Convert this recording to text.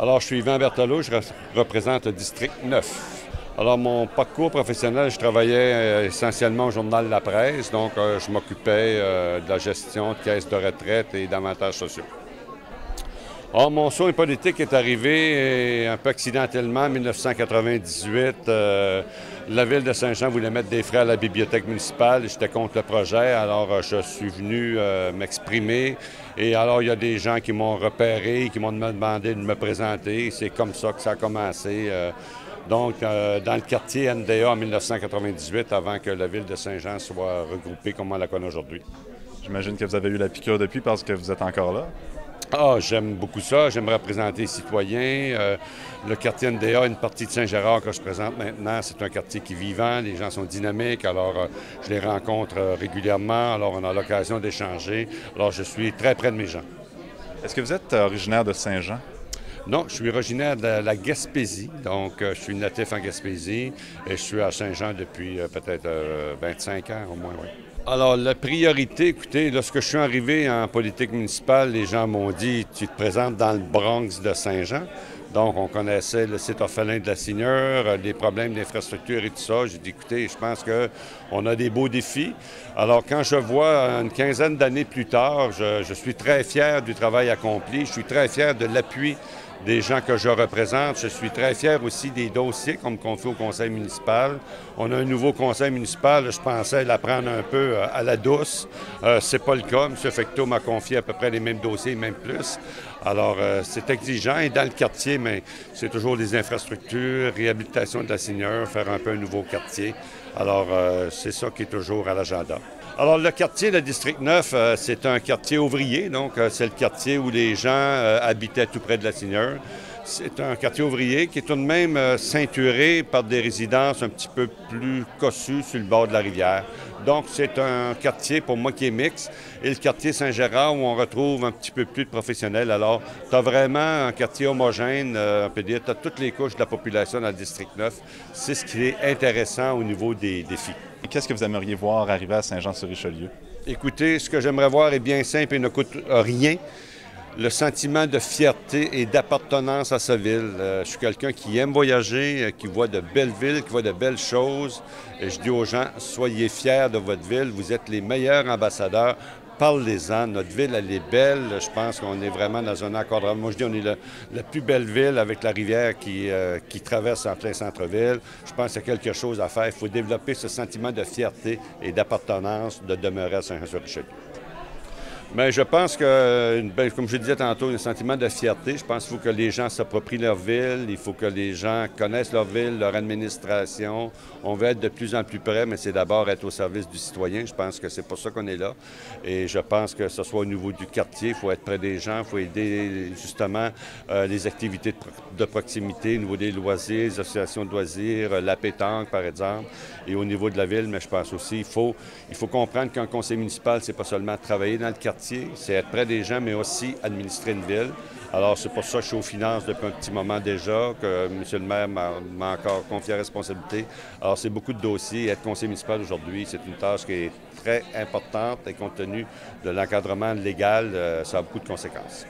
Alors, je suis Yvan Berthelot, je représente le district 9. Alors, mon parcours professionnel, je travaillais essentiellement au journal La Presse, donc je m'occupais de la gestion de caisses de retraite et d'avantages sociaux. Or, mon saut politique est arrivé un peu accidentellement en 1998. La ville de Saint-Jean voulait mettre des frais à la bibliothèque municipale. J'étais contre le projet, alors je suis venu m'exprimer. Et alors, il y a des gens qui m'ont repéré, qui m'ont demandé de me présenter. C'est comme ça que ça a commencé. Dans le quartier NDA en 1998, avant que la ville de Saint-Jean soit regroupée comme on la connaît aujourd'hui. J'imagine que vous avez eu la piqûre depuis parce que vous êtes encore là. Ah, j'aime beaucoup ça. J'aime représenter les citoyens. Le quartier NDA, une partie de Saint-Gérard que je présente maintenant, c'est un quartier qui est vivant. Les gens sont dynamiques. Alors, je les rencontre régulièrement. Alors, on a l'occasion d'échanger. Alors, je suis très près de mes gens. Est-ce que vous êtes originaire de Saint-Jean? Non, je suis originaire de la Gaspésie. Donc, je suis natif en Gaspésie et je suis à Saint-Jean depuis peut-être 25 ans au moins, oui. Alors, la priorité, écoutez, lorsque je suis arrivé en politique municipale, les gens m'ont dit « Tu te présentes dans le Bronx de Saint-Jean ». Donc, on connaissait le site orphelin de la Seigneur, les problèmes d'infrastructure et tout ça. J'ai dit « Écoutez, je pense qu'on a des beaux défis ». Alors, quand je vois une quinzaine d'années plus tard, je suis très fier du travail accompli. Je suis très fier de l'appui des gens que je représente. Je suis très fier aussi des dossiers qu'on me confie au conseil municipal. On a un nouveau conseil municipal. Je pensais l'apprendre un peu à la douce. C'est pas le cas. M. Fecteau m'a confié à peu près les mêmes dossiers, même plus. Alors, c'est exigeant. Et dans le quartier, mais c'est toujours des infrastructures, réhabilitation de la Seigneur, faire un peu un nouveau quartier. Alors, c'est ça qui est toujours à l'agenda. Alors, le quartier, le district 9, c'est un quartier ouvrier, donc c'est le quartier où les gens habitaient tout près de la Seigneur. C'est un quartier ouvrier qui est tout de même ceinturé par des résidences un petit peu plus cossues sur le bord de la rivière. Donc, c'est un quartier, pour moi, qui est mixte. Et le quartier Saint-Gérard, où on retrouve un petit peu plus de professionnels. Alors, tu as vraiment un quartier homogène, on peut dire, tu as toutes les couches de la population dans le district 9. C'est ce qui est intéressant au niveau des défis. Qu'est-ce que vous aimeriez voir arriver à Saint-Jean-sur-Richelieu? Écoutez, ce que j'aimerais voir est bien simple et ne coûte rien. Le sentiment de fierté et d'appartenance à sa ville. Je suis quelqu'un qui aime voyager, qui voit de belles villes, qui voit de belles choses. Et je dis aux gens, soyez fiers de votre ville, vous êtes les meilleurs ambassadeurs. Parlez-en, notre ville, elle est belle. Je pense qu'on est vraiment dans un encadrement. Moi, je dis on est la plus belle ville avec la rivière qui traverse en plein centre-ville. Je pense qu'il y a quelque chose à faire. Il faut développer ce sentiment de fierté et d'appartenance de demeurer à Saint-Jean-sur-Richelieu. Mais je pense que, comme je disais tantôt, un sentiment de fierté. Je pense qu'il faut que les gens s'approprient leur ville, il faut que les gens connaissent leur ville, leur administration. On veut être de plus en plus près, mais c'est d'abord être au service du citoyen. Je pense que c'est pour ça qu'on est là. Et je pense que ce soit au niveau du quartier, il faut être près des gens, il faut aider justement les activités de proximité, au niveau des loisirs, les associations de loisirs, la pétanque, par exemple, et au niveau de la ville. Mais je pense aussi il faut comprendre qu'un conseil municipal, c'est pas seulement travailler dans le quartier, c'est être près des gens, mais aussi administrer une ville. Alors, c'est pour ça que je suis aux finances depuis un petit moment déjà, que M. le maire m'a encore confié la responsabilité. Alors, c'est beaucoup de dossiers. Être conseiller municipal aujourd'hui, c'est une tâche qui est très importante et compte tenu de l'encadrement légal, ça a beaucoup de conséquences.